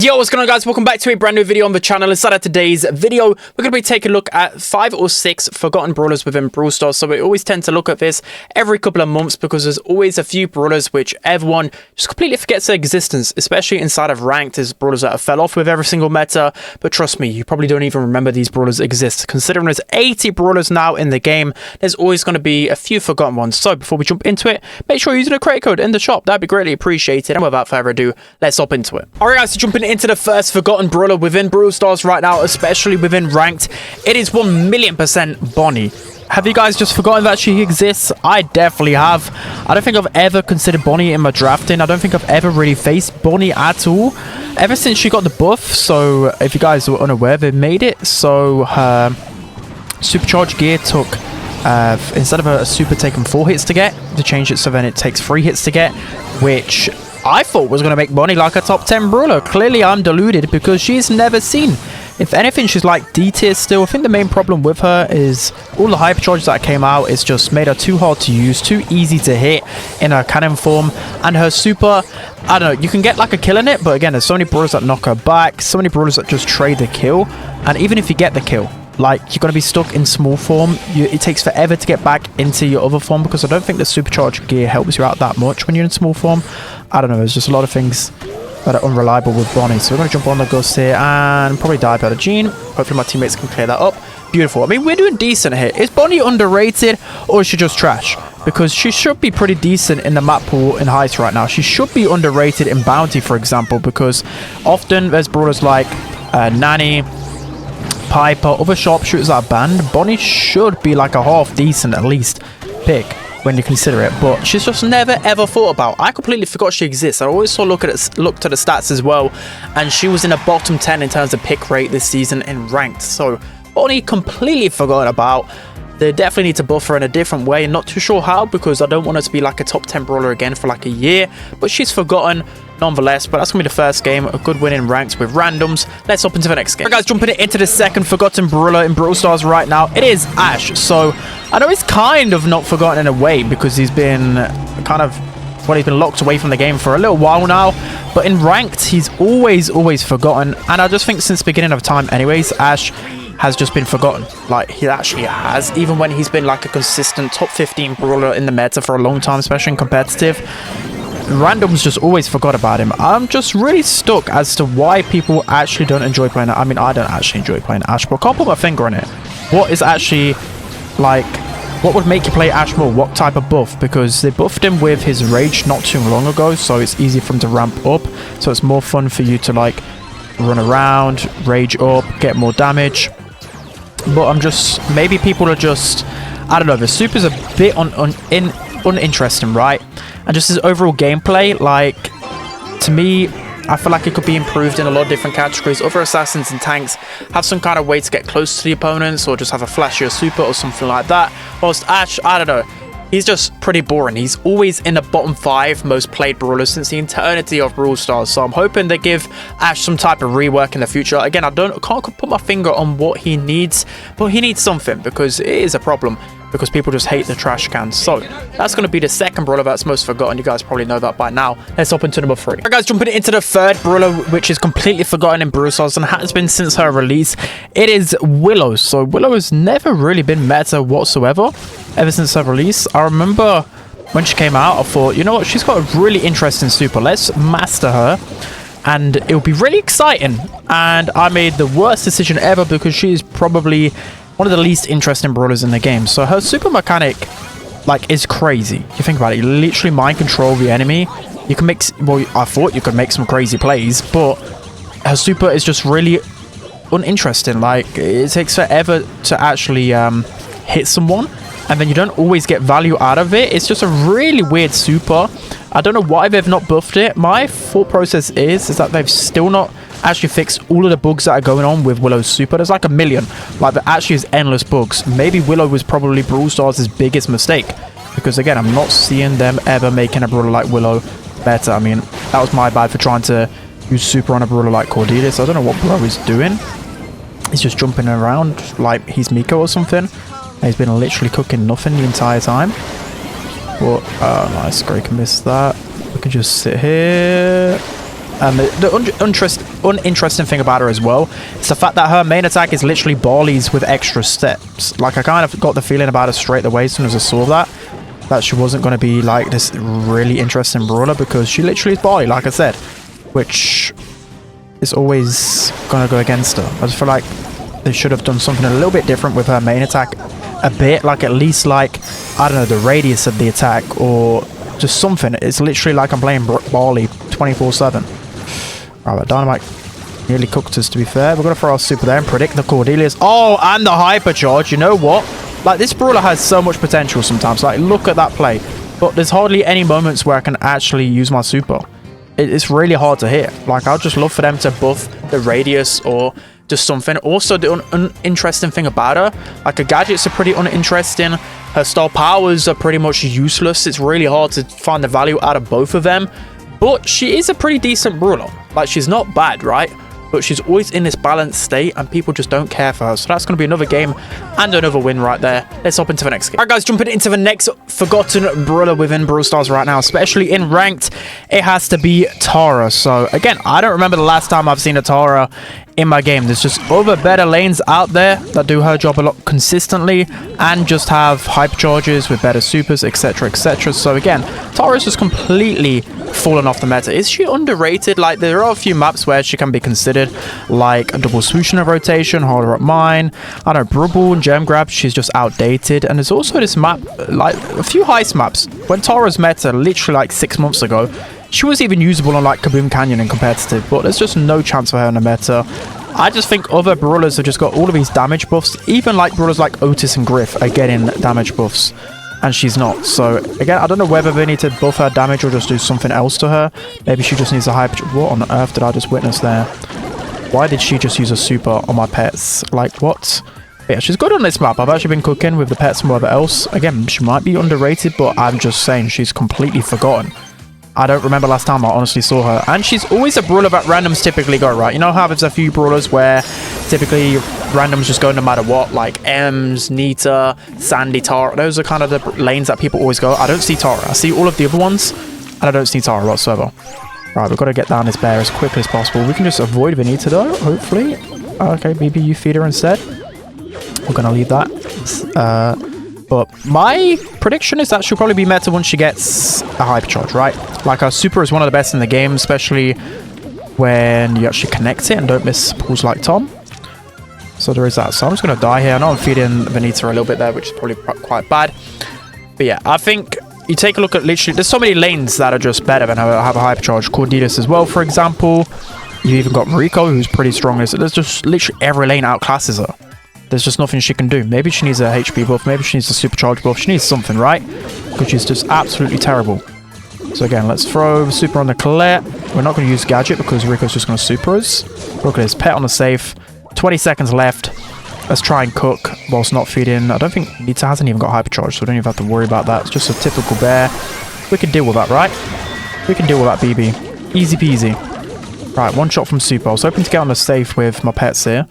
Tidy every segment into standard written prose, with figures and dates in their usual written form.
Yo, what's going on, guys? Welcome back to a brand new video on the channel. Inside of today's video, we're going to be taking a look at 5 or 6 forgotten brawlers within Brawl Stars. So we always tend to look at this every couple of months because there's always a few brawlers which everyone just completely forgets their existence, especially inside of ranked. There's brawlers that have fell off with every single meta, but trust me, you probably don't even remember these brawlers exist. Considering there's 80 brawlers now in the game, there's always going to be a few forgotten ones. So before we jump into it, make sure you're using a credit code in the shop. That'd be greatly appreciated. And without further ado, let's hop into it. All right, guys, so jumping into the first forgotten brawler within Brawl Stars right now, especially within ranked, it is 1,000,000% Bonnie. Have you guys just forgotten that she exists? I definitely have. I don't think I've ever considered Bonnie in my drafting. I don't think I've ever really faced Bonnie at all ever since she got the buff. So if you guys were unaware, they made it so her supercharged gear took instead of a super taken 4 hits to get, to change it so then it takes 3 hits to get, which I thought was going to make Bonnie like a top 10 brawler. Clearly I'm deluded because she's never seen. If anything, she's like D tier still. I think the main problem with her is all the hypercharges that came out is just made her too hard to use, too easy to hit in her cannon form. And her super, I don't know, you can get like a kill in it, but again, there's so many brawlers that knock her back, so many brawlers that just trade the kill. And even if you get the kill, like, you're going to be stuck in small form. It takes forever to get back into your other form because I don't think the supercharged gear helps you out that much when you're in small form. I don't know, there's just a lot of things that are unreliable with Bonnie. So we're going to jump on the Ghost here and probably die by the Gene. Hopefully my teammates can clear that up. Beautiful. I mean, we're doing decent here. Is Bonnie underrated or is she just trash? Because she should be pretty decent in the map pool in Heist right now. She should be underrated in Bounty, for example, because often there's brawlers like Nanny, Piper, other sharpshooters that are banned. Bonnie should be like a half decent at least pick when you consider it, but she's just never ever thought about. I completely forgot she exists. I always saw looked at the stats as well, and she was in the bottom 10 in terms of pick rate this season in ranked. So Bonnie completely forgot about. They definitely need to buff her in a different way. Not too sure how, because I don't want her to be like a top 10 brawler again for like a year, but she's forgotten nonetheless. But that's gonna be the first game, a good win in ranked with randoms. Let's hop into the next game. All right, guys, jumping into the second forgotten brawler in Brawl Stars right now, it is Ash. So I know he's kind of not forgotten in a way because he's been kind of, well, he's been locked away from the game for a little while now, but in ranked he's always forgotten. And I just think since the beginning of time anyways, Ash has just been forgotten. Like, he actually has, even when he's been like a consistent top 15 brawler in the meta for a long time, especially in competitive. Randoms just always forgot about him. I'm just really stuck as to why people actually don't enjoy playing it. I mean, I don't actually enjoy playing Ash, but I can't put my finger on it. What is actually, like, what would make you play Ash more? What type of buff? Because they buffed him with his rage not too long ago, so it's easy for him to ramp up. So it's more fun for you to like run around, rage up, get more damage. But I'm just, maybe people are just, I don't know, the super's a bit uninteresting, right? And just his overall gameplay, like, to me, I feel like it could be improved in a lot of different categories. Other assassins and tanks have some kind of way to get close to the opponents, or just have a flashier super or something like that. Whilst Ash, I don't know, he's just pretty boring. He's always in the bottom 5 most played brawlers since the eternity of Brawl Stars. So I'm hoping they give Ash some type of rework in the future. Again, I can't put my finger on what he needs, but he needs something because it is a problem. Because people just hate the trash cans. So that's going to be the second brawler that's most forgotten. You guys probably know that by now. Let's hop into number 3. Alright, guys, jumping into the third brawler, which is completely forgotten in Brawl Stars and has been since her release. It is Willow. So Willow has never really been meta whatsoever ever since her release. I remember when she came out, I thought, you know what, she's got a really interesting super. Let's master her and it'll be really exciting. And I made the worst decision ever because she's probably one of the least interesting brawlers in the game. So her super mechanic, like, is crazy. You think about it, you literally mind control the enemy. You can make, well, I thought you could make some crazy plays, but her super is just really uninteresting. Like, it takes forever to actually hit someone, and then you don't always get value out of it. It's just a really weird super. I don't know why they've not buffed it. My thought process is that they've still not actually fixed all of the bugs that are going on with Willow's super. There's like a million. Like, there actually is endless bugs. Maybe Willow was probably Brawl Stars' biggest mistake. Because again, I'm not seeing them ever making a brawler like Willow better. I mean, that was my bad for trying to use super on a brawler like Cordelia. So I don't know what Bro is doing. He's just jumping around like he's Miko or something. He's been literally cooking nothing the entire time. But, nice. Greg can miss that. We can just sit here. The uninteresting thing about her as well is the fact that her main attack is literally barleys with extra steps. Like, I kind of got the feeling about her straight away as soon as I saw that she wasn't going to be like this really interesting brawler, because she literally is barley, like I said, which is always going to go against her. I just feel like they should have done something a little bit different with her main attack a bit, like at least like, I don't know, the radius of the attack or just something. It's literally like I'm playing barley 24/7. Alright, Dynamite nearly cooked us, to be fair. We're going to throw our super there and predict the Cordelius. Oh, and the hypercharge. You know what? Like, this brawler has so much potential sometimes. Like, look at that play. But there's hardly any moments where I can actually use my super. It's really hard to hit. Like, I'd just love for them to buff the radius or just something. Also, the uninteresting thing about her, like, her gadgets are pretty uninteresting. Her star powers are pretty much useless. It's really hard to find the value out of both of them. But she is a pretty decent brawler. Like, she's not bad, right? But she's always in this balanced state and people just don't care for her. So that's going to be another game and another win right there. Let's hop into the next game. Alright guys, jumping into the next forgotten brawler within Brawl Stars right now, especially in ranked, it has to be Tara. So again, I don't remember the last time I've seen a Tara in my game. There's just other better lanes out there that do her job a lot consistently and just have hypercharges with better supers, etc, etc. So again, Tara's just completely fallen off the meta. Is she underrated? Like, there are a few maps where she can be considered, like a double swoosh in a rotation, Harder Up Mine, I don't know, Brawl and Gem Grab. She's just outdated. And there's also this map, like a few heist maps. When Tara's meta literally like 6 months ago, she was even usable on like Kaboom Canyon in competitive, but there's just no chance for her in the meta. I just think other brawlers have just got all of these damage buffs. Even like brawlers like Otis and Griff are getting damage buffs, and she's not. So again, I don't know whether they need to buff her damage or just do something else to her. Maybe she just needs a hyper. What on earth did I just witness there? Why did she just use a super on my pets? Like, what? But yeah, she's good on this map. I've actually been cooking with the pets and whatever else. Again, she might be underrated, but I'm just saying she's completely forgotten. I don't remember last time I honestly saw her. And she's always a brawler that randoms typically go, right? You know how there's a few brawlers where typically randoms just go no matter what? Like Ems, Nita, Sandy, Tara. Those are kind of the lanes that people always go. I don't see Tara. I see all of the other ones, and I don't see Tara whatsoever. Right, we've got to get down this bear as quickly as possible. We can just avoid Venita though, hopefully. Okay, maybe you feed her instead. We're going to leave that. But my prediction is that she'll probably be meta once she gets a hypercharge, right? Like, her super is one of the best in the game, especially when you actually connect it and don't miss pulls like Tom. So there is that. So I'm just going to die here. I know I'm feeding Venita a little bit there, which is probably quite bad. But yeah, I think you take a look at literally, there's so many lanes that are just better than have a hypercharge. Cordelius as well, for example. You even got Mariko, who's pretty strong. There's just literally every lane outclasses her. There's just nothing she can do. Maybe she needs a HP buff. Maybe she needs a supercharge buff. She needs something, right? Because she's just absolutely terrible. So again, let's throw super on the Colette. We're not going to use Gadget because Rico's just going to super us. Look at his pet on the safe. 20 seconds left. Let's try and cook whilst not feeding. I don't think Nita hasn't even got hypercharge, so we don't even have to worry about that. It's just a typical bear. We can deal with that, right? We can deal with that, BB. Easy peasy. Right, one shot from super. I was hoping to get on the safe with my pets here.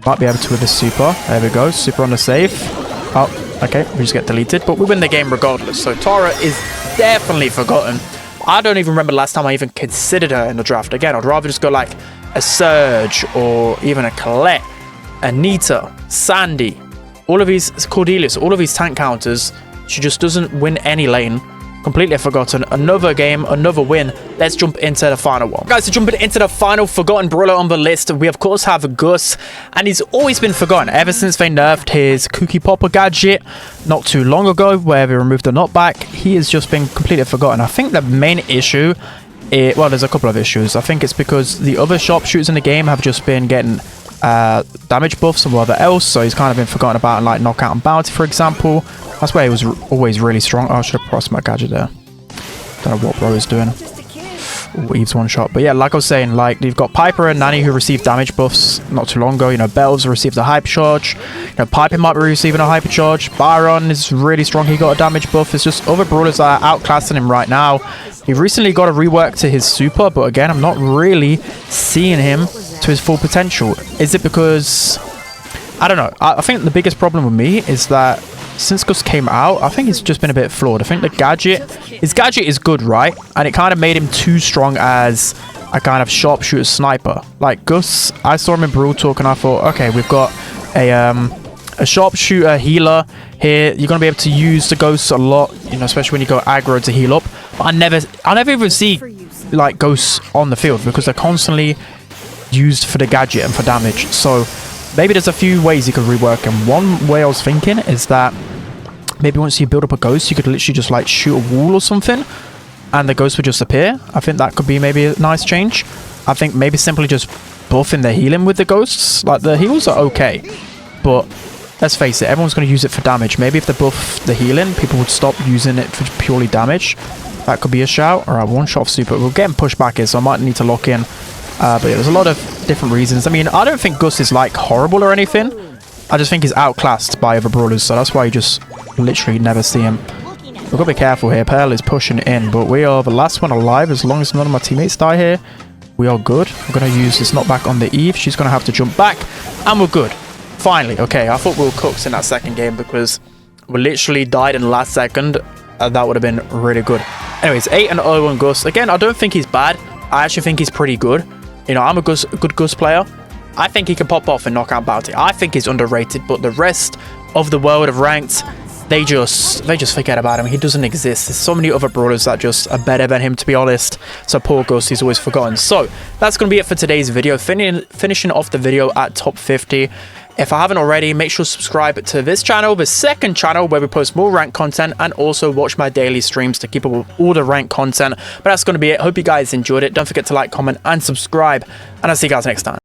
Might be able to with this super. There we go. Super on the safe. Oh, okay. We just get deleted. But we win the game regardless. So Tara is definitely forgotten. I don't even remember the last time I even considered her in the draft. Again, I'd rather just go like a Surge or even a Colette, Anita, Sandy. All of these, Cordelius, all of these tank counters. She just doesn't win any lane. Completely forgotten. Another game, another win. Let's jump into the final one. Guys, so jumping into the final forgotten brawler on the list, we of course have Gus, and he's always been forgotten ever since they nerfed his Cookie Popper gadget not too long ago, where they removed the knockback. He has just been completely forgotten. I think the main issue, well, there's a couple of issues. I think it's because the other sharpshooters in the game have just been getting damage buffs and whatever else, so he's kind of been forgotten about in like Knockout and Bounty, for example. That's where he was always really strong. Oh, I should have pressed my gadget there. Don't know what bro is doing. Ooh, Eve's one shot. But yeah, like I was saying, like, you've got Piper and Nanny who received damage buffs not too long ago. You know, Bells received a hypercharge. You know, Piper might be receiving a hypercharge. Byron is really strong. He got a damage buff. It's just other brawlers that are outclassing him right now. He recently got a rework to his super, but again, I'm not really seeing him to his full potential. Is it because... I don't know. I think the biggest problem with me is that since Gus came out, I think it's just been a bit flawed. I think the gadget, his gadget is good, right? And it kind of made him too strong as a kind of sharpshooter sniper. Like Gus, I saw him in Brawl Talk and I thought, okay, we've got a sharpshooter healer here. You're gonna be able to use the ghosts a lot, you know, especially when you go aggro to heal up. But I never even see like ghosts on the field because they're constantly used for the gadget and for damage. So maybe there's a few ways you could rework them. One way I was thinking is that maybe once you build up a ghost, you could literally just like shoot a wall or something and the ghost would just appear. I think that could be maybe a nice change. I think maybe simply just buffing the healing with the ghosts. Like the heals are okay, but let's face it, everyone's going to use it for damage. Maybe if they buff the healing, people would stop using it for purely damage. That could be a shout. Alright, one shot of super. We're getting pushed back here, so I might need to lock in. But yeah, there's a lot of different reasons. I mean, I don't think Gus is like horrible or anything. I just think he's outclassed by other brawlers, so that's why you just literally never see him. We've got to be careful here. Pearl is pushing in, but we are the last one alive. As long as none of my teammates die here, we are good. We're going to use this knockback on the Eve. She's going to have to jump back, and we're good. Finally. Okay, I thought we were cooked in that second game because we literally died in the last second. That would have been really good. Anyways, 8-0 on Gus. Again, I don't think he's bad. I actually think he's pretty good. You know, I'm a good Gus player. I think he can pop off and knock out Bounty. I think he's underrated, but the rest of the world of ranked, they just forget about him. He doesn't exist. There's so many other brawlers that just are better than him, to be honest. So poor Gus, he's always forgotten. So that's going to be it for today's video. Finishing off the video at top 50. If I haven't already, make sure to subscribe to this channel, the second channel where we post more ranked content, and also watch my daily streams to keep up with all the ranked content. But that's going to be it. Hope you guys enjoyed it. Don't forget to like, comment, and subscribe. And I'll see you guys next time.